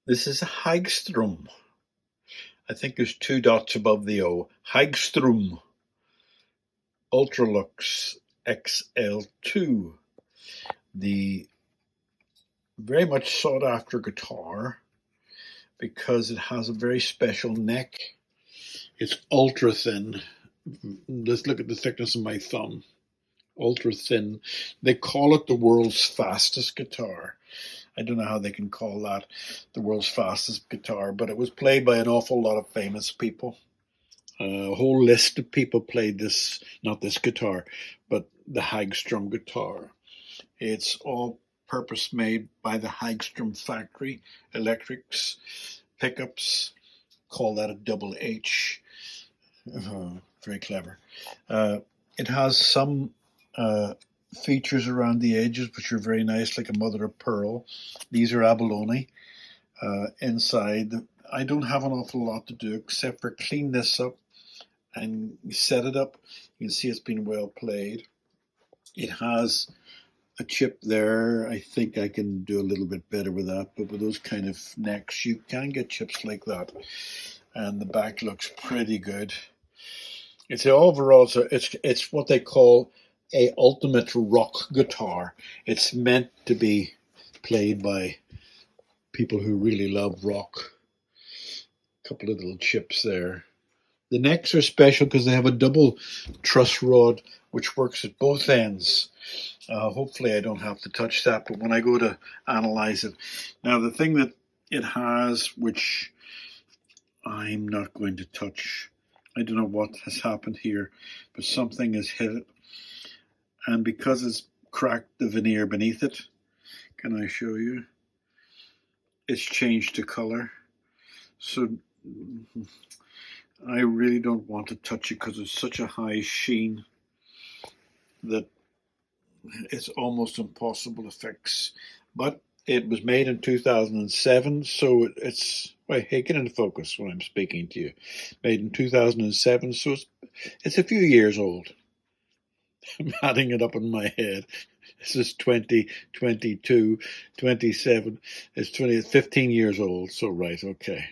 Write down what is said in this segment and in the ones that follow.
This is a Hagstrom. I think there's 2 dots above the O. Hagstrom Ultra Lux XL2. The very much sought after guitar because it has a very special neck. It's ultra thin. Let's look at the thickness of my thumb. Ultra thin. They call it the world's fastest guitar. I don't know how they can call that the world's fastest guitar, but it was played by an awful lot of famous people. A whole list of people played this, not this guitar, but the Hagstrom guitar. It's all purpose made by the Hagstrom factory. Electrics, pickups, call that a double H. Very clever. It has some features around the edges which are very nice, like a mother of pearl. These are abalone. Inside, I don't have an awful lot to do except for clean this up and set it up. You can see it's been well played. It has a chip there. I think I can do a little bit better with that, but with those kind of necks you can get chips like that. And the back looks pretty good. It's overall, so it's what they call a ultimate rock guitar. It's meant to be played by people who really love rock. A couple of little chips there. The necks are special because they have a double truss rod which works at both ends. Hopefully I don't have to touch that, but when I go to analyze it. Now the thing that it has, which I'm not going to touch, I don't know what has happened here, but something has hit it. And because it's cracked the veneer beneath it, can I show you? It's changed to color. So I really don't want to touch it because it's such a high sheen that it's almost impossible to fix. But it was made in 2007, so it's, well, hey, get into focus when I'm speaking to you. Made in 2007, so it's a few years old. I'm adding it up in my head. This is 20, 22, 27. It's 15 years old. So, right, okay.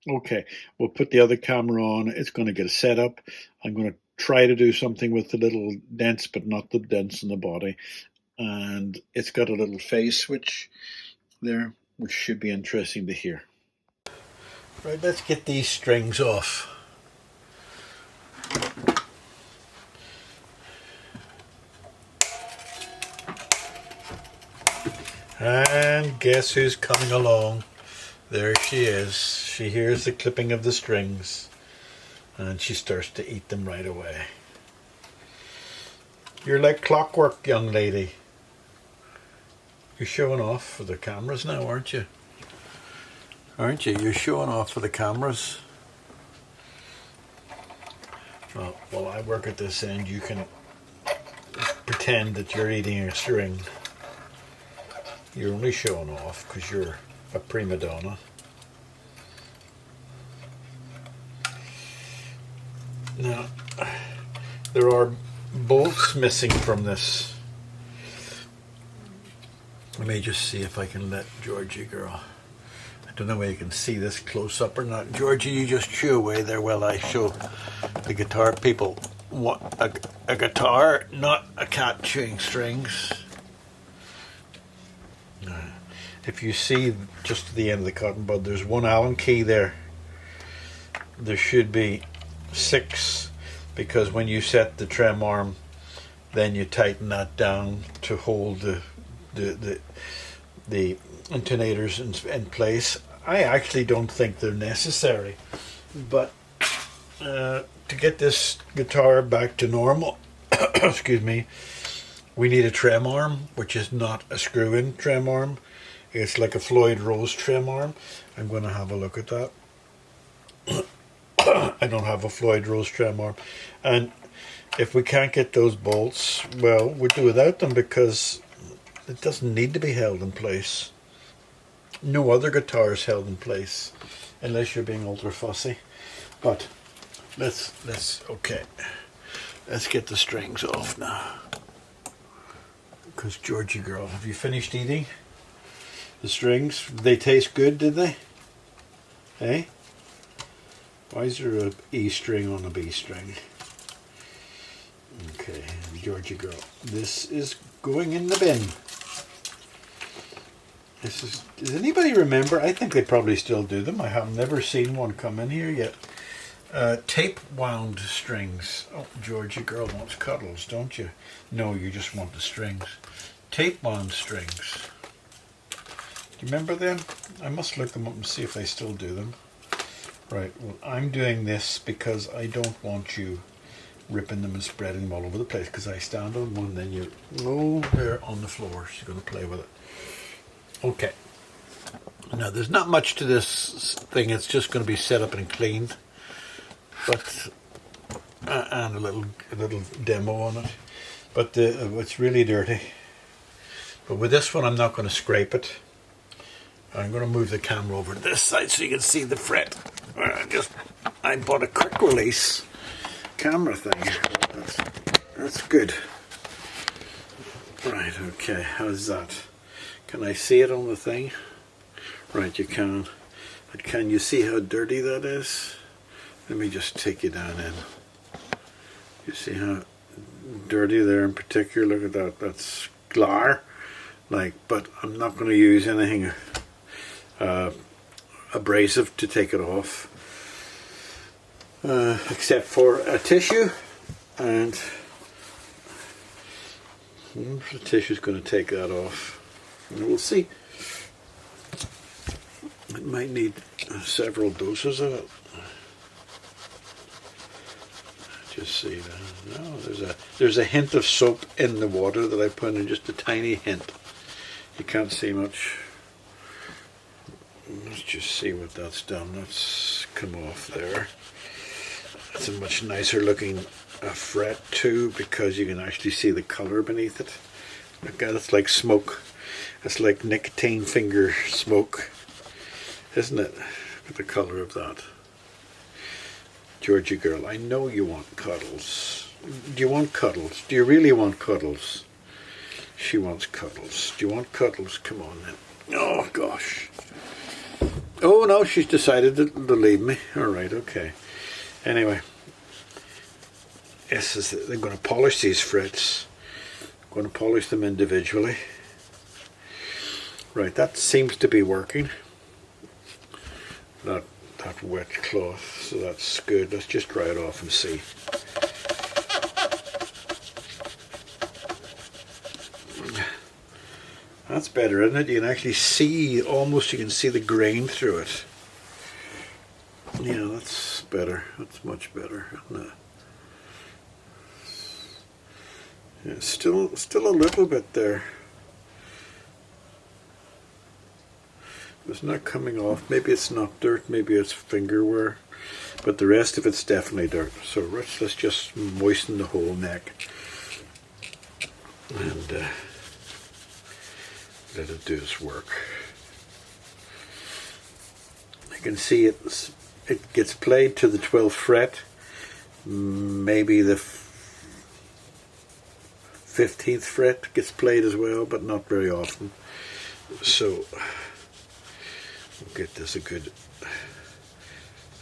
Okay, we'll put the other camera on. It's going to get a setup. I'm going to try to do something with the little dents, but not the dents in the body. And it's got a little phase switch there, which should be interesting to hear. Right, let's get these strings off. And guess who's coming along? There she is. She hears the clipping of the strings and she starts to eat them right away. You're like clockwork, young lady. You're showing off for the cameras now, aren't you? Aren't you? You're showing off for the cameras. Well, while I work at this end, you can pretend that you're eating a string. You're only showing off because you're a prima donna. Now, there are bolts missing from this. Let me just see if I can let Georgie girl. I don't know whether you can see this close up or not. Georgie, you just chew away there while I show the guitar people what a guitar, not a cat chewing strings. If you see just at the end of the cotton bud, there's one Allen key there. There should be 6, because when you set the trem arm, then you tighten that down to hold the intonators in place. I actually don't think they're necessary, but to get this guitar back to normal, excuse me, we need a trem arm, which is not a screw-in trem arm. It's like a Floyd Rose trem arm. I'm going to have a look at that. I don't have a Floyd Rose trem arm. And if we can't get those bolts, well, we'll do without them because it doesn't need to be held in place. No other guitar is held in place unless you're being ultra fussy. But let's get the strings off now. Because Georgie girl, have you finished eating the strings? They taste good, did they? Hey? Why is there a E string on a B string? Okay, Georgie girl. This is going in the bin. Does anybody remember? I think they probably still do them. I have never seen one come in here yet. Tape wound strings. Oh, Georgie girl wants cuddles, don't you? No, you just want the strings. Tape wound strings. Do you remember them? I must look them up and see if they still do them. Right, well, I'm doing this because I don't want you ripping them and spreading them all over the place, because I stand on one, then you go there on the floor. She's going to play with it. Okay. Now, there's not much to this thing. It's just going to be set up and cleaned, but and a little demo on it. But it's really dirty. But with this one, I'm not going to scrape it. I'm going to move the camera over to this side so you can see the fret. I bought a quick release camera thing. That's good. Right, okay, how's that? Can I see it on the thing? Right, you can. But can you see how dirty that is? Let me just take you down in. You see how dirty there in particular? Look at that, that's glar. But I'm not going to use anything abrasive to take it off, except for a tissue, and the tissue's going to take that off, and we'll see. It might need several doses of it. Just see that. No, there's a hint of soap in the water that I put in, just a tiny hint. You can't see much. Let's just see what that's done. That's come off there. It's a much nicer looking fret too, because you can actually see the color beneath it. Look at it, it's like smoke. It's like nicotine finger smoke, isn't it? Look at the color of that. Georgie girl, I know you want cuddles. Do you want cuddles? Do you really want cuddles? She wants cuddles. Do you want cuddles? Come on then. Oh gosh. Oh no, she's decided to leave me. Alright, okay. Anyway. They're going to polish these frets. I'm going to polish them individually. Right, that seems to be working. That wet cloth, so that's good. Let's just dry it off and see. That's better, isn't it? You can actually see, almost you can see the grain through it. Yeah, that's better. That's much better, isn't it? Yeah, still a little bit there. It's not coming off. Maybe it's not dirt, maybe it's finger wear, but the rest of it's definitely dirt. So let's just moisten the whole neck and let it do its work. You can see it gets played to the 12th fret, maybe the 15th fret gets played as well, but not very often. So we'll get this a good,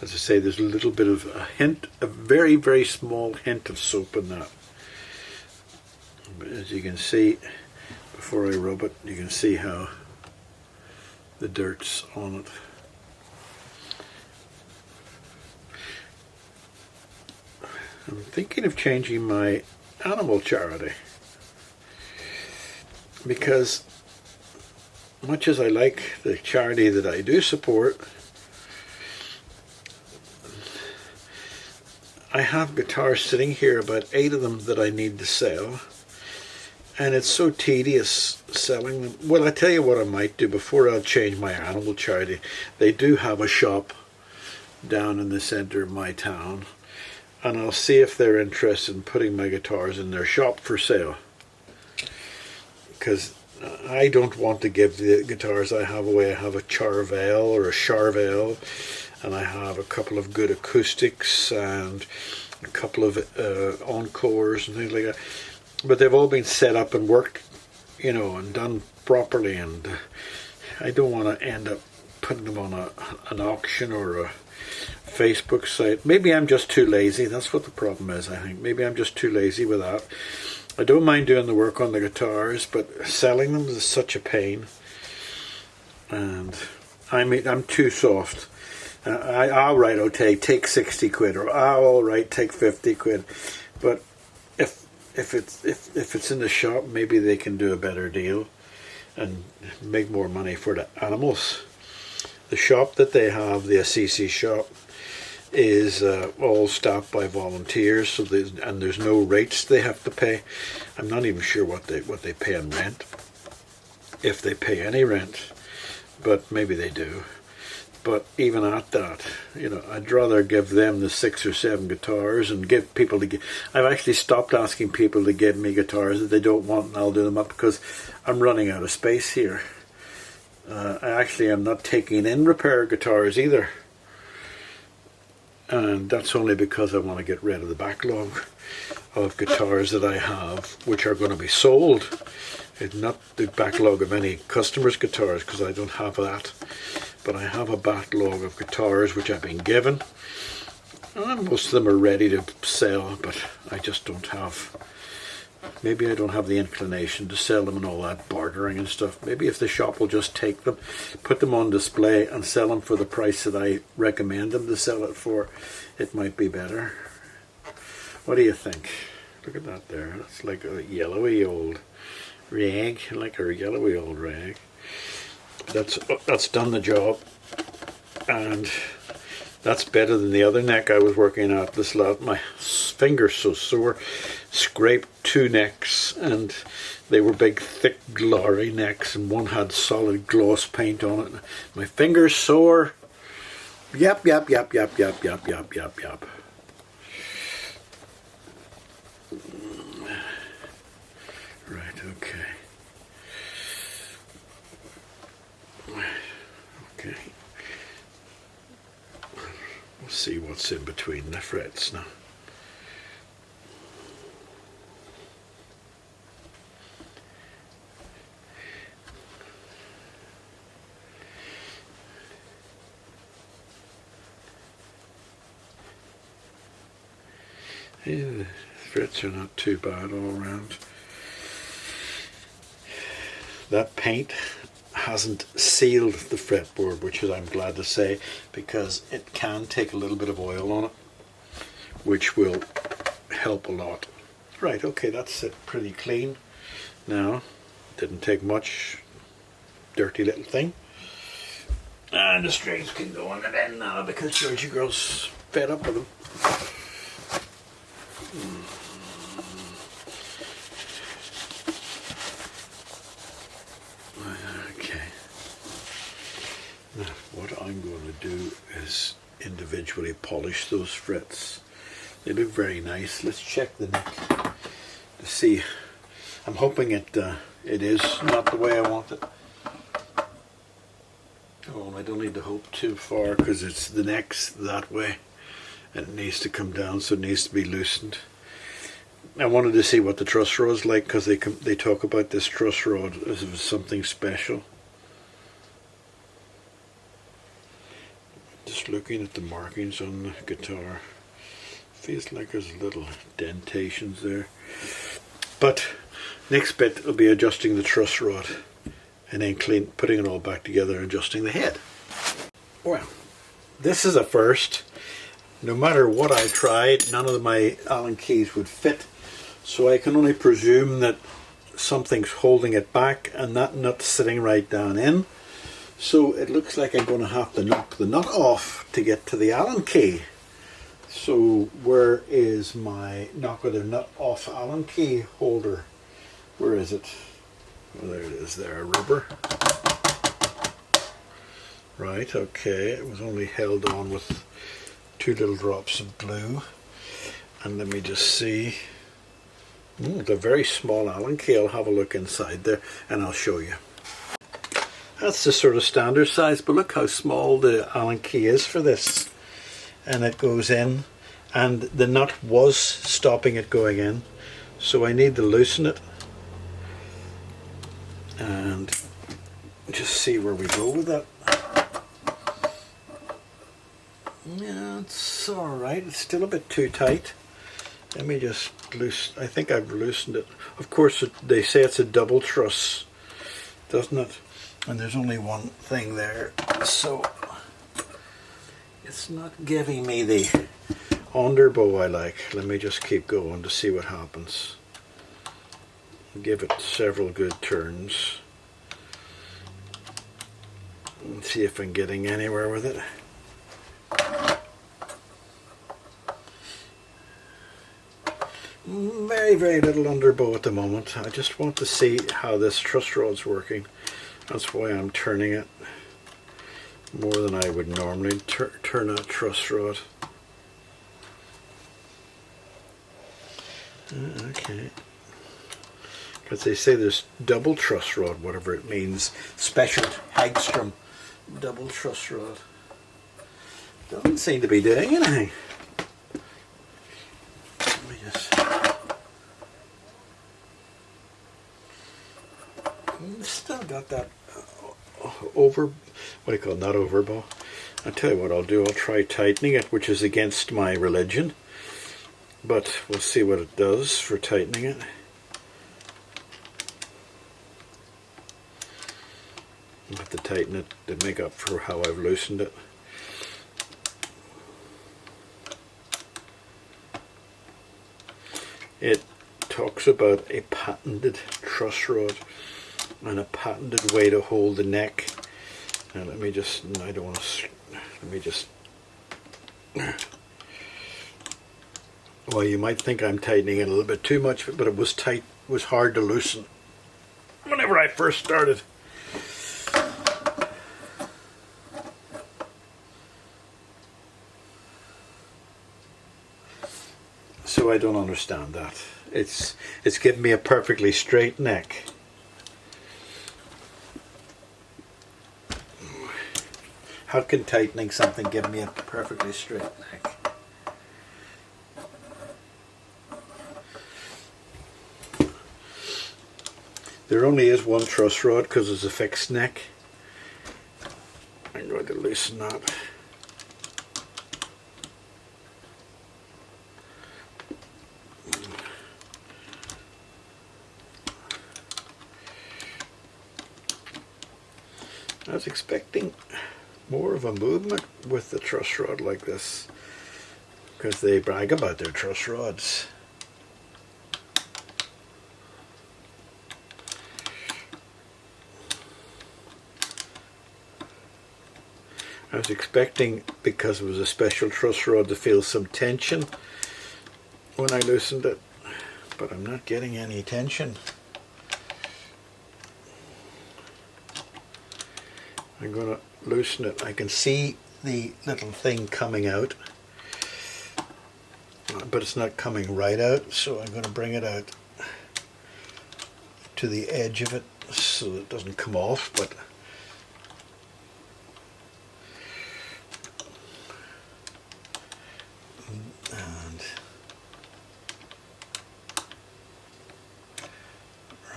as I say, there's a little bit of a hint, a very, very small hint of soap in that. But as you can see, before I rub it, you can see how the dirt's on it. I'm thinking of changing my animal charity, because much as I like the charity that I do support, I have guitars sitting here, about 8 of them, that I need to sell, and it's so tedious selling them. Well, I tell you what I might do before I'll change my animal charity. They do have a shop down in the center of my town, and I'll see if they're interested in putting my guitars in their shop for sale, because I don't want to give the guitars I have away. I have a Charvel or a Charvel, and I have a couple of good acoustics and a couple of encores and things like that, but they've all been set up and worked, you know, and done properly, and I don't want to end up putting them on an auction or a Facebook site. Maybe I'm just too lazy. That's what the problem is, I think. Maybe I'm just too lazy with that. I don't mind doing the work on the guitars, but selling them is such a pain. And I'm too soft. All right, okay, take 60 quid, or all right, take 50 quid. But if it's in the shop, maybe they can do a better deal and make more money for the animals. The shop that they have, the Assisi shop, is all staffed by volunteers, so there's no rates they have to pay. I'm not even sure what they pay in rent, if they pay any rent, but maybe they do. But even at that, you know, I'd rather give them the 6 or 7 guitars and give people to give. I've actually stopped asking people to give me guitars that they don't want, and I'll do them up because I'm running out of space here. I actually am not taking in repair guitars either. And that's only because I want to get rid of the backlog of guitars that I have, which are going to be sold. It's not the backlog of any customers' guitars, because I don't have that. But I have a backlog of guitars which I've been given. And most of them are ready to sell, but I just don't have... Maybe I don't have the inclination to sell them and all that bartering and stuff. Maybe if the shop will just take them, put them on display and sell them for the price that I recommend them to sell it for, it might be better. What do you think? Look at that there. That's like a yellowy old rag, like a yellowy old rag. That's done the job, and that's better than the other neck I was working at this last. My fingers so sore. Scraped 2 necks, and they were big, thick, glory necks, and one had solid gloss paint on it. My fingers sore. Yep. Right, okay. Okay. We'll see what's in between the frets now. Yeah, the frets are not too bad all around. That paint hasn't sealed the fretboard, which is, I'm glad to say, because it can take a little bit of oil on it, which will help a lot. Right, okay, that's it, pretty clean. Now, didn't take much, dirty little thing. And the strings can go on the bin now because Georgie girl's fed up with them. Okay. Now, what I'm going to do is individually polish those frets. They look very nice. Let's check the neck to see. I'm hoping it is not the way I want it. Oh, I don't need to hope too far because it's the neck's that way. And it needs to come down, so it needs to be loosened. I wanted to see what the truss rod's like because they talk about this truss rod as if it's something special. Just looking at the markings on the guitar, feels like there's little dentations there. But next bit will be adjusting the truss rod and then putting it all back together and adjusting the head. Well, this is a first. No matter what I tried, none of my Allen keys would fit. So I can only presume that something's holding it back and that nut's sitting right down in. So it looks like I'm going to have to knock the nut off to get to the Allen key. So where is my knock the nut off Allen key holder? Where is it? Oh, there it is there, a rubber. Right, okay, it was only held on with 2 little drops of glue. And let me just see. The very small Allen key. I'll have a look inside there and I'll show you. That's the sort of standard size, but look how small the Allen key is for this. And it goes in, and the nut was stopping it going in, so I need to loosen it and just see where we go with that. Yeah, it's alright. It's still a bit too tight. Let me just loosen. I think I've loosened it. Of course, they say it's a double truss, doesn't it? And there's only one thing there, so it's not giving me the underbow I like. Let me just keep going to see what happens. Give it several good turns and see if I'm getting anywhere with it. Very, very little underbow at the moment. I just want to see how this truss rod's working. That's why I'm turning it more than I would normally turn a truss rod. Okay. Because they say there's double truss rod, whatever it means. Special Hagstrom double truss rod. Doesn't seem to be doing anything. Let me just... Still got that what do you call it, not overbow. I'll tell you what I'll do, I'll try tightening it, which is against my religion. But we'll see what it does for tightening it. I'll have to tighten it to make up for how I've loosened it. It talks about a patented truss rod and a patented way to hold the neck. Now let me just, I don't want to, let me just, well, you might think I'm tightening it a little bit too much, but it was tight, it was hard to loosen whenever I first started. So I don't understand that. It's giving me a perfectly straight neck. How can tightening something give me a perfectly straight neck? There only is one truss rod because it's a fixed neck. I'm going to loosen that. I was expecting more of a movement with the truss rod like this, because they brag about their truss rods. I was expecting, because it was a special truss rod, to feel some tension when I loosened it, but I'm not getting any tension. I'm going to loosen it. I can see the little thing coming out, but it's not coming right out, so I'm going to bring it out to the edge of it so it doesn't come off. But and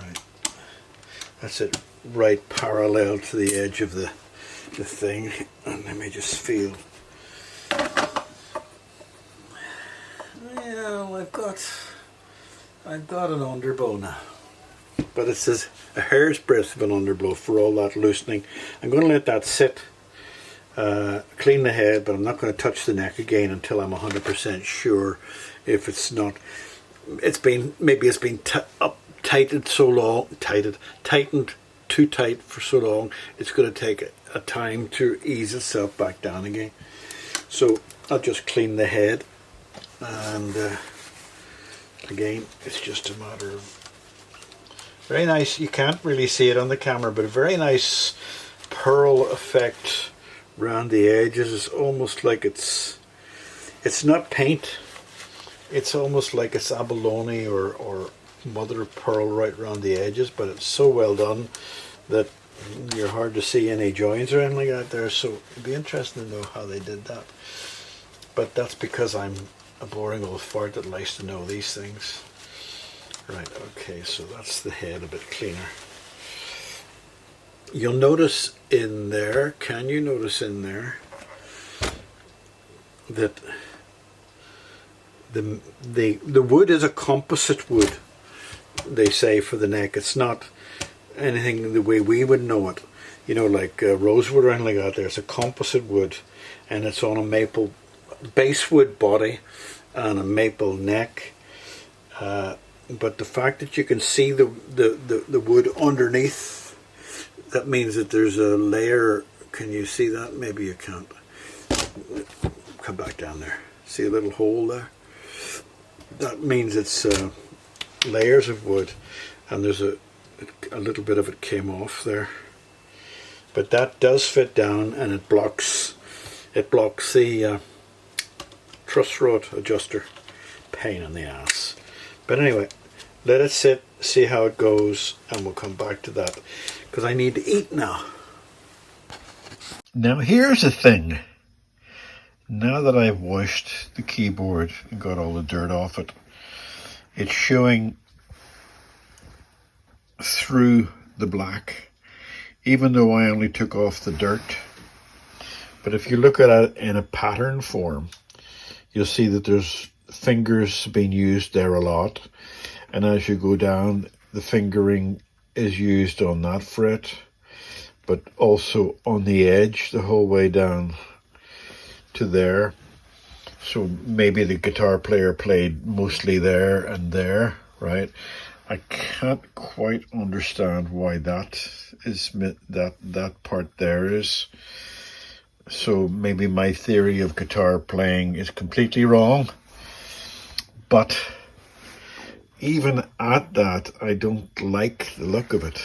right, that's it, right parallel to the edge of the thing. And let me just feel. Yeah, I've got an underbow now, but it's a hair's breadth of an underbow for all that loosening. I'm going to let that sit, clean the head, but I'm not going to touch the neck again until I'm 100% sure. If it's not, maybe it's been tightened too tight for so long, it's going to take a time to ease itself back down again. So I'll just clean the head, and again, it's just a matter of very nice, you can't really see it on the camera, but a very nice pearl effect around the edges. It's almost like it's not paint, it's almost like it's abalone or mother of pearl right around the edges, but it's so well done that you're hard to see any joins or anything like that there. So it'd be interesting to know how they did that, but that's because I'm a boring old fart that likes to know these things. Right, okay, so that's the head a bit cleaner. You'll notice in there, can you notice in there, that the wood is a composite wood, they say, for the neck. It's not anything the way we would know it, you know, like rosewood or anything like that. There's a composite wood, and it's on a maple basswood body and a maple neck. But the fact that you can see the wood underneath, that means that there's a layer. Can you see that? Maybe you can't. Come back down there. See a little hole there? That means it's layers of wood, and there's a little bit of it came off there. But that does fit down, and it blocks the truss rod adjuster. Pain in the ass. But anyway, let it sit, see how it goes, and we'll come back to that, because I need to eat now. Now here's the thing. Now that I've washed the keyboard and got all the dirt off it, it's showing through the black, even though I only took off the dirt. But if you look at it in a pattern form, you'll see that there's fingers being used there a lot, and as you go down, the fingering is used on that fret, but also on the edge the whole way down to there. So maybe the guitar player played mostly there and there, right? I can't quite understand why that is, that part there is. So maybe my theory of guitar playing is completely wrong. But even at that, I don't like the look of it.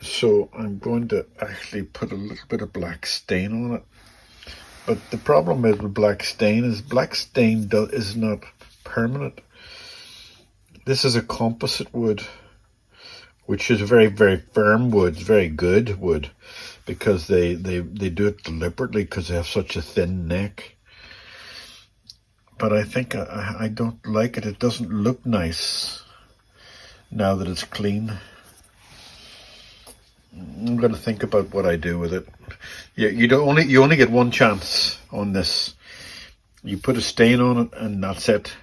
So I'm going to actually put a little bit of black stain on it. But the problem is with black stain is not permanent. This is a composite wood, which is a very, very firm wood, very good wood, because they do it deliberately because they have such a thin neck. But I think I don't like it. It doesn't look nice now that it's clean. I'm going to think about what I do with it. You only get one chance on this. You put a stain on it and that's it.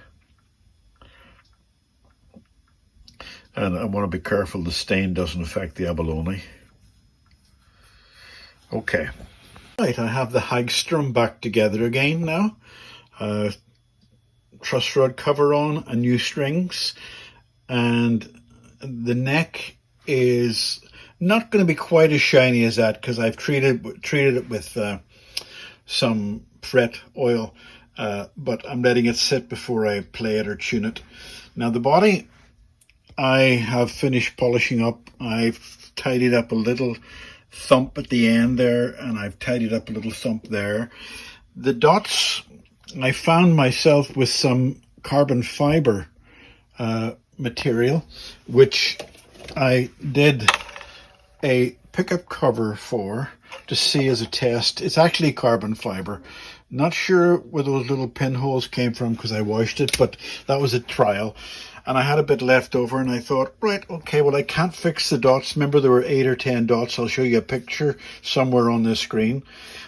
And I want to be careful the stain doesn't affect the abalone. Okay. Right, I have the Hagstrom back together again now. Truss rod cover on and new strings, and the neck is not going to be quite as shiny as that because I've treated it with some fret oil, but I'm letting it sit before I play it or tune it. Now the body I have finished polishing up. I've tidied up a little thump at the end there, and I've tidied up a little thump there. The dots, I found myself with some carbon fiber material, which I did a pickup cover for to see as a test. It's actually carbon fiber. Not sure where those little pinholes came from because I washed it, but that was a trial. And I had a bit left over and I thought, right, okay, well, I can't fix the dots. Remember, there were 8 or 10 dots. I'll show you a picture somewhere on this screen.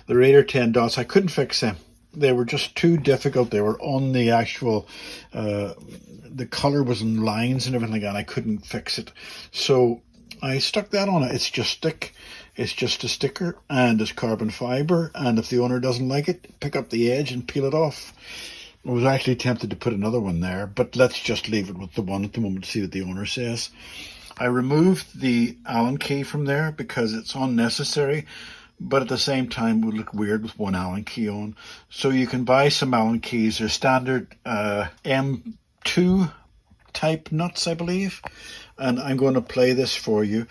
There were 8 or 10 dots. I couldn't fix them. They were just too difficult. They were on the actual, the color was in lines and everything like that. I couldn't fix it. So I stuck that on it. It's just stick. It's just a sticker and it's carbon fiber. And if the owner doesn't like it, pick up the edge and peel it off. I was actually tempted to put another one there, but let's just leave it with the one at the moment to see what the owner says. I removed the Allen key from there because it's unnecessary, but at the same time it would look weird with one Allen key on. So you can buy some Allen keys. They're standard M2 type nuts, I believe. And I'm going to play this for you.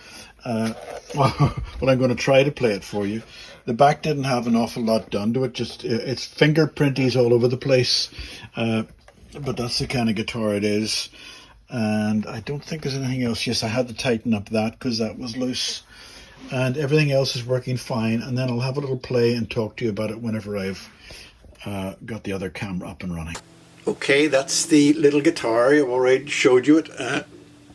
Well, I'm going to try to play it for you. The back didn't have an awful lot done to it. Just it's fingerprinties all over the place. But that's the kind of guitar it is. And I don't think there's anything else. Yes, I had to tighten up that because that was loose. And everything else is working fine. And then I'll have a little play and talk to you about it whenever I've got the other camera up and running. Okay, that's the little guitar. I've already showed you it.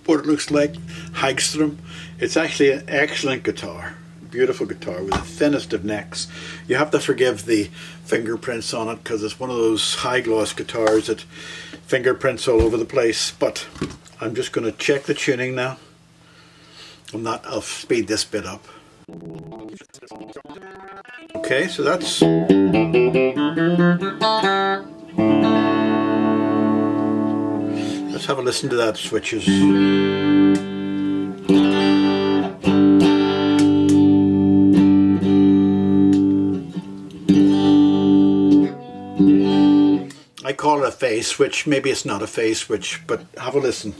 What it looks like. Hagstrom. It's actually an excellent guitar. Beautiful guitar with the thinnest of necks. You have to forgive the fingerprints on it because it's one of those high gloss guitars that fingerprints all over the place. But I'm just going to check the tuning now. I'll speed this bit up. Okay, so that's... Let's have a listen to that switches. I call it a phase switch. Maybe it's not a phase switch, but have a listen.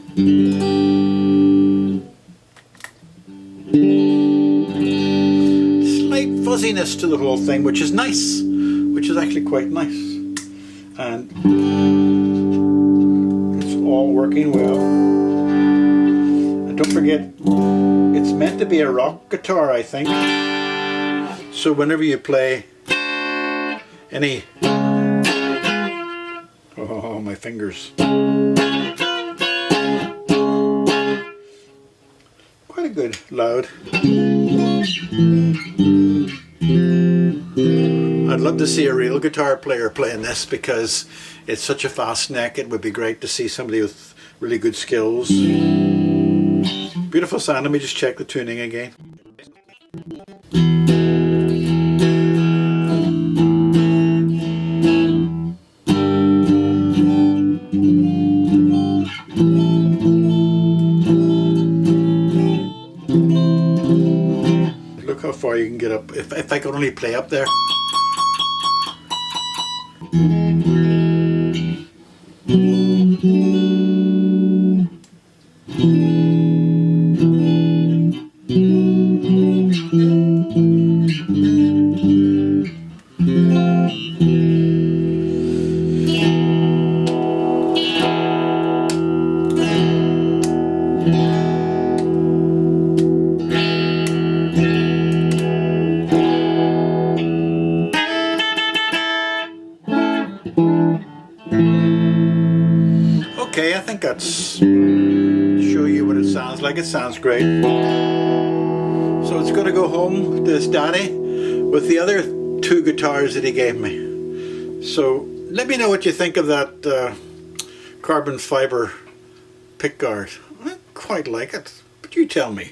Slight fuzziness to the whole thing, which is nice, which is actually quite nice. And it's all working well. And don't forget, it's meant to be a rock guitar, I think. So whenever you play any... Oh, my fingers. Quite a good loud. I'd love to see a real guitar player playing this because it's such a fast neck. It would be great to see somebody with really good skills. Beautiful sound. Let me just check the tuning again. Look how far you can get up. If I could only play up there. Okay, I think that's to show you what it sounds like. It sounds great. So it's going to go home to his daddy with the other two guitars that he gave me. So let me know what you think of that carbon fiber pickguard. I quite like it, but you tell me.